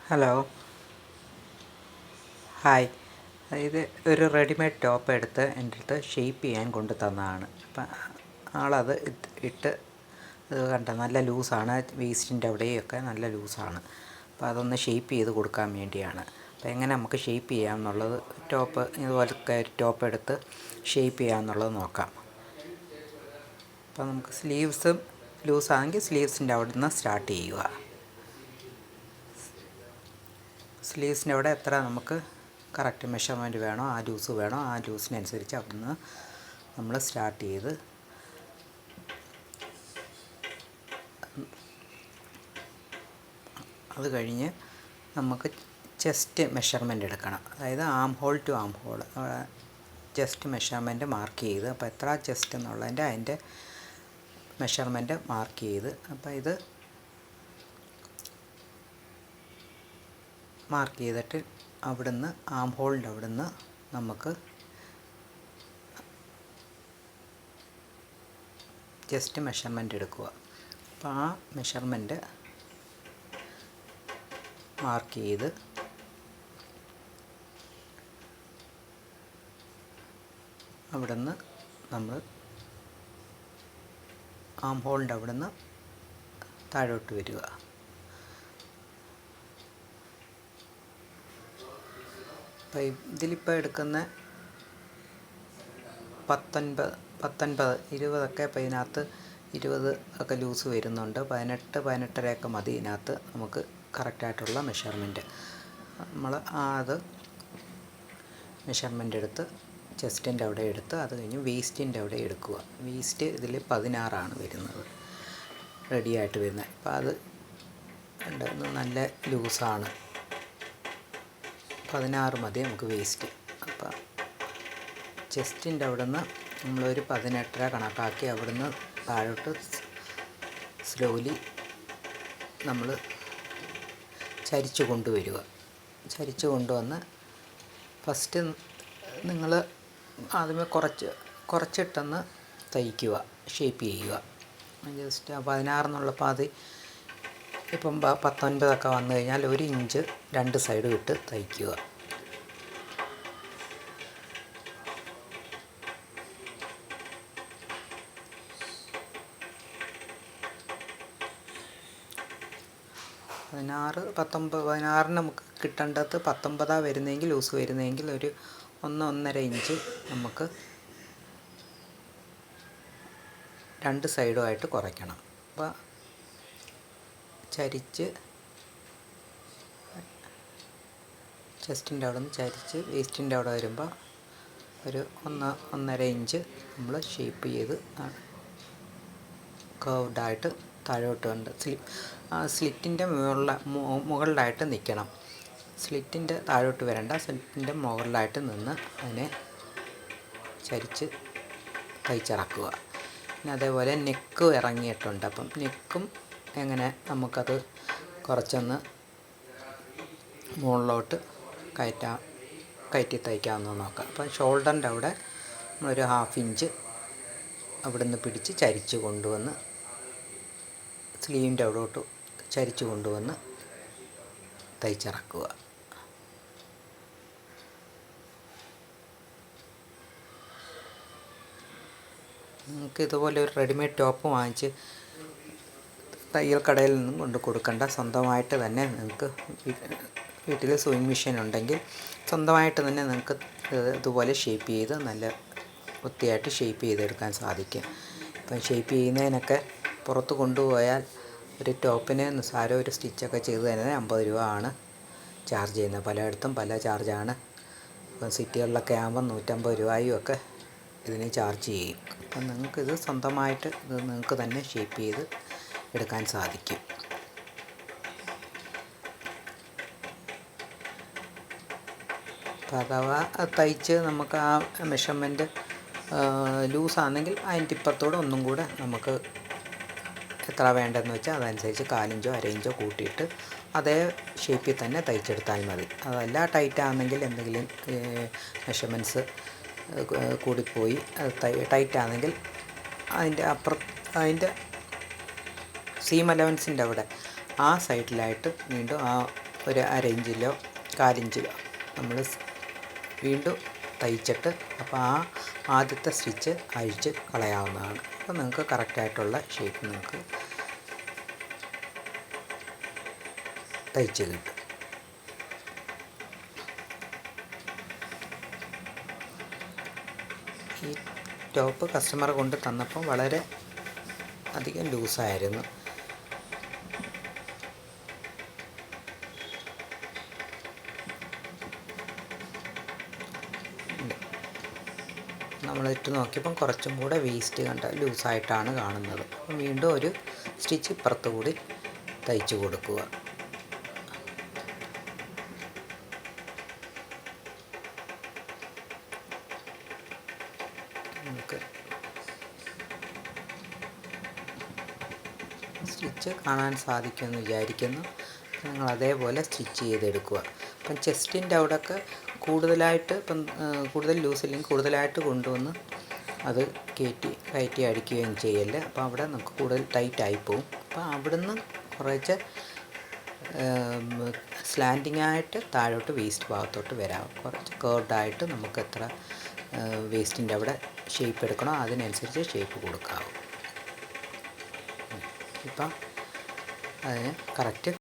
Hello, hi. ഇത് ഒരു readymade top എടുത്ത് എൻ്റെ അടുത്ത് ഷേപ്പ് ചെയ്യാൻ കൊണ്ടു തന്നതാണ്. അപ്പം ആളത് ഇട്ട് ഇത് കണ്ട നല്ല ലൂസാണ്, വേസ്റ്റിൻ്റെ അവിടെയൊക്കെ നല്ല ലൂസാണ്. അപ്പോൾ അതൊന്ന് ഷേപ്പ് ചെയ്ത് കൊടുക്കാൻ വേണ്ടിയാണ്. അപ്പോൾ എങ്ങനെ നമുക്ക് ഷേപ്പ് ചെയ്യാമെന്നുള്ളത്, ടോപ്പ് ഇതുപോലത്തെ ടോപ്പ് എടുത്ത് ഷേപ്പ് ചെയ്യാമെന്നുള്ളത് നോക്കാം. അപ്പോൾ നമുക്ക് സ്ലീവ്സും ലൂസാണെങ്കിൽ സ്ലീവ്സിൻ്റെ അവിടെ നിന്ന് സ്റ്റാർട്ട് ചെയ്യുക. സ്ലീവ്സിൻ്റെ അവിടെ എത്ര നമുക്ക് കറക്റ്റ് മെഷർമെൻറ്റ് വേണോ, ആ ലൂസ് വേണോ, ആ ലൂസിനനുസരിച്ച് അവിടുന്ന് നമ്മൾ സ്റ്റാർട്ട് ചെയ്ത് അത് കഴിഞ്ഞ് നമുക്ക് ചെസ്റ്റ് മെഷർമെൻറ്റ് എടുക്കണം. അതായത് arm hole to arm hole chest measurement mark ചെയ്ത്, അപ്പോൾ എത്ര ചെസ്റ്റ് എന്നുള്ളതിൻ്റെ അതിൻ്റെ മെഷർമെൻറ്റ് മാർക്ക് ചെയ്ത്, അപ്പോൾ ഇത് മാർക്ക് ചെയ്തിട്ട് അവിടുന്ന് ആം ഹോളിൻ്റെ അവിടുന്ന് നമുക്ക് ജസ്റ്റ് മെഷർമെൻറ്റ് എടുക്കുക. അപ്പോൾ ആ മെഷർമെൻറ്റ് മാർക്ക് ചെയ്ത് അവിടുന്ന് നമ്മൾ ആം ഹോളിൻ്റെ അവിടുന്ന് താഴോട്ട് വരിക. അപ്പോൾ ഇതിലിപ്പോൾ എടുക്കുന്ന 19, 20 അപ്പോൾ ഇതിനകത്ത് 20 ഒക്കെ ലൂസ് വരുന്നുണ്ട്. 18, 18.5 മതി ഇതിനകത്ത് നമുക്ക് കറക്റ്റായിട്ടുള്ള മെഷർമെൻറ്റ്. നമ്മൾ അത് മെഷർമെൻ്റ് എടുത്ത് ചെസ്റ്റിൻ്റെ അവിടെ എടുത്ത് അത് കഴിഞ്ഞ് വേസ്റ്റിൻ്റെ അവിടെ എടുക്കുക. വേസ്റ്റ് ഇതിൽ 16 വരുന്നത്, റെഡിയായിട്ട് വരുന്നത്. അപ്പോൾ അത് നല്ല ലൂസാണ്, 16 മതി നമുക്ക് വേസ്റ്റ്. അപ്പോൾ ചെസ്റ്റിൻ്റെ അവിടെ നിന്ന് നമ്മളൊരു 18.5 കണക്കാക്കി അവിടുന്ന് താഴോട്ട് സ്ലോലി നമ്മൾ ചരിച്ച് കൊണ്ടുവരിക. ചരിച്ച് കൊണ്ടുവന്ന് ഫസ്റ്റ് നിങ്ങൾ ആദ്യമേ കുറച്ചിട്ടൊന്ന് തയ്ക്കുക, ഷേപ്പ് ചെയ്യുക. ജസ്റ്റ് 16 എന്നുള്ളപ്പോൾ അത് ഇപ്പം 19 വന്നു കഴിഞ്ഞാൽ 1 ഇഞ്ച് 2 സൈഡും ഇട്ട് തയ്ക്കുക. പതിനാറ് 16 നമുക്ക് കിട്ടേണ്ടത് 19 വരുന്നതെങ്കിൽ, ലൂസ് വരുന്നതെങ്കിൽ ഒരു 1-1.5 ഇഞ്ച് നമുക്ക് 2 സൈഡുമായിട്ട് കുറയ്ക്കണം. അപ്പോൾ ചരിച്ച് ചെസ്റ്റിൻ്റെ അവിടെ നിന്ന് ചരിച്ച് വേസ്റ്റിൻ്റെ അവിടെ വരുമ്പോൾ ഒരു 1-1.5 ഇഞ്ച് നമ്മൾ ഷേപ്പ് ചെയ്ത് കർവ്ഡായിട്ട് താഴോട്ട് ഉണ്ട്. സ്ലിറ്റിൻ്റെ മുകളിലായിട്ട് നിൽക്കണം. സ്ലിറ്റിൻ്റെ താഴോട്ട് വരണ്ട, സ്ലിറ്റിൻ്റെ മുകളിലായിട്ട് നിന്ന് അതിനെ ചരിച്ച് തയ്ച്ചിറക്കുക. പിന്നെ അതേപോലെ നെക്ക് ഇറങ്ങിയിട്ടുണ്ട്. അപ്പം നെക്കും എങ്ങനെ നമുക്കത് കുറച്ചൊന്ന് മുകളിലോട്ട് കയറ്റി തയ്ക്കാമെന്ന് നോക്കാം. അപ്പം ഷോൾഡറിൻ്റെ അവിടെ നമ്മളൊരു 1/2 ഇഞ്ച് അവിടുന്ന് പിടിച്ച് ചരിച്ച് കൊണ്ടുവന്ന് സ്ലീവിൻ്റെ അവിടോട്ട് ചരിച്ച് കൊണ്ടുവന്ന് തയ്ച്ചിറക്കുക. നിങ്ങൾക്ക് ഇതുപോലെ ഒരു റെഡിമെയ്ഡ് ടോപ്പ് വാങ്ങിച്ച് തയ്യൽ കടയിൽ നിന്നും കൊണ്ട് കൊടുക്കേണ്ട, സ്വന്തമായിട്ട് തന്നെ നിങ്ങൾക്ക് വീട്ടിൽ സൂയിങ് മെഷീൻ ഉണ്ടെങ്കിൽ സ്വന്തമായിട്ട് തന്നെ നിങ്ങൾക്ക് ഇതുപോലെ ഷേപ്പ് ചെയ്ത് നല്ല വൃത്തിയായിട്ട് ഷേപ്പ് ചെയ്തെടുക്കാൻ സാധിക്കും. ഇപ്പം ഷേപ്പ് ചെയ്യുന്നതിനൊക്കെ പുറത്ത് കൊണ്ടുപോയാൽ ഒരു ടോപ്പിന് നിസ്സാരം ഒരു സ്റ്റിച്ചൊക്കെ ചെയ്ത് തന്നെ 50 രൂപ ആണ് ചാർജ് ചെയ്യുന്നത്. പലയിടത്തും പല ചാർജാണ്. ഇപ്പം സിറ്റികളിലൊക്കെ ആകുമ്പോൾ 150 രൂപയും ഒക്കെ ഇതിന് ചാർജ് ചെയ്യും. അപ്പം നിങ്ങൾക്കിത് സ്വന്തമായിട്ട് ഇത് നിങ്ങൾക്ക് തന്നെ ഷേപ്പ് ചെയ്ത് എടുക്കാൻ സാധിക്കും. അപ്പോൾ അഥവാ തയ്ച്ച് നമുക്ക് ആ മെഷർമെൻറ്റ് ലൂസാണെങ്കിൽ അതിൻ്റെ ഇപ്പുറത്തോടെ ഒന്നും കൂടെ നമുക്ക് എത്ര വേണ്ടതെന്ന് വെച്ചാൽ അതനുസരിച്ച് 1/4 ഇഞ്ചോ 1/2 ഇഞ്ചോ കൂട്ടിയിട്ട് അതേ ഷേപ്പിൽ തന്നെ തയ്ച്ചെടുത്താൽ മതി. അതല്ല ടൈറ്റാണെങ്കിൽ എന്തെങ്കിലും മെഷർമെൻറ്റ്സ് കൂടിപ്പോയി ടൈറ്റാണെങ്കിൽ അതിൻ്റെ സീം അലവൻസിൻ്റെ അവിടെ ആ സൈഡിലായിട്ട് വീണ്ടും ആ ഒരു 1/2 ഇഞ്ചിലോ 1/4 ഇഞ്ചിലോ നമ്മൾ വീണ്ടും തയ്ച്ചിട്ട് അപ്പോൾ ആദ്യത്തെ സ്റ്റിച്ച് അഴിച്ച് കളയാവുന്നതാണ്. അപ്പോൾ നിങ്ങൾക്ക് കറക്റ്റായിട്ടുള്ള ഷേപ്പ് നിങ്ങൾക്ക് തയ്ച്ച് കിട്ടും. ഈ ടോപ്പ് കസ്റ്റമർ കൊണ്ട് തന്നപ്പോൾ വളരെ അധികം ലൂസായിരുന്നു. നമ്മളിട്ട് നോക്കിയപ്പം കുറച്ചും കൂടെ വേസ്റ്റ് കണ്ട ലൂസായിട്ടാണ് കാണുന്നത്. അപ്പം വീണ്ടും ഒരു സ്റ്റിച്ച് ഇപ്പുറത്ത് കൂടി തയ്ച്ച് കൊടുക്കുക. നമുക്ക് സ്റ്റിച്ച് കാണാൻ സാധിക്കുമെന്ന് വിചാരിക്കുന്നു. നിങ്ങൾ അതേപോലെ സ്റ്റിച്ച് ചെയ്തെടുക്കുക. അപ്പം ചെസ്റ്റിൻ്റെ അവിടെയൊക്കെ കൂടുതലായിട്ട് ഇപ്പം കൂടുതൽ ലൂസില്ലെങ്കിൽ കൂടുതലായിട്ട് കൊണ്ടുവന്ന് അത് കയറ്റി അടിക്കുകയും ചെയ്യല്ലേ. അപ്പോൾ അവിടെ നമുക്ക് കൂടുതൽ ടൈറ്റായി പോവും. അപ്പോൾ അവിടുന്ന് കുറച്ച് സ്ലാൻഡിങ്ങായിട്ട് താഴോട്ട് വേസ്റ്റ് ഭാഗത്തോട്ട് വരാം. കുറച്ച് കേർഡായിട്ട് നമുക്ക് എത്ര വേസ്റ്റിൻ്റെ അവിടെ ഷേപ്പ് എടുക്കണോ അതിനനുസരിച്ച് ഷേപ്പ് കൊടുക്കാവും. ഇപ്പം അതിന് കറക്റ്റ്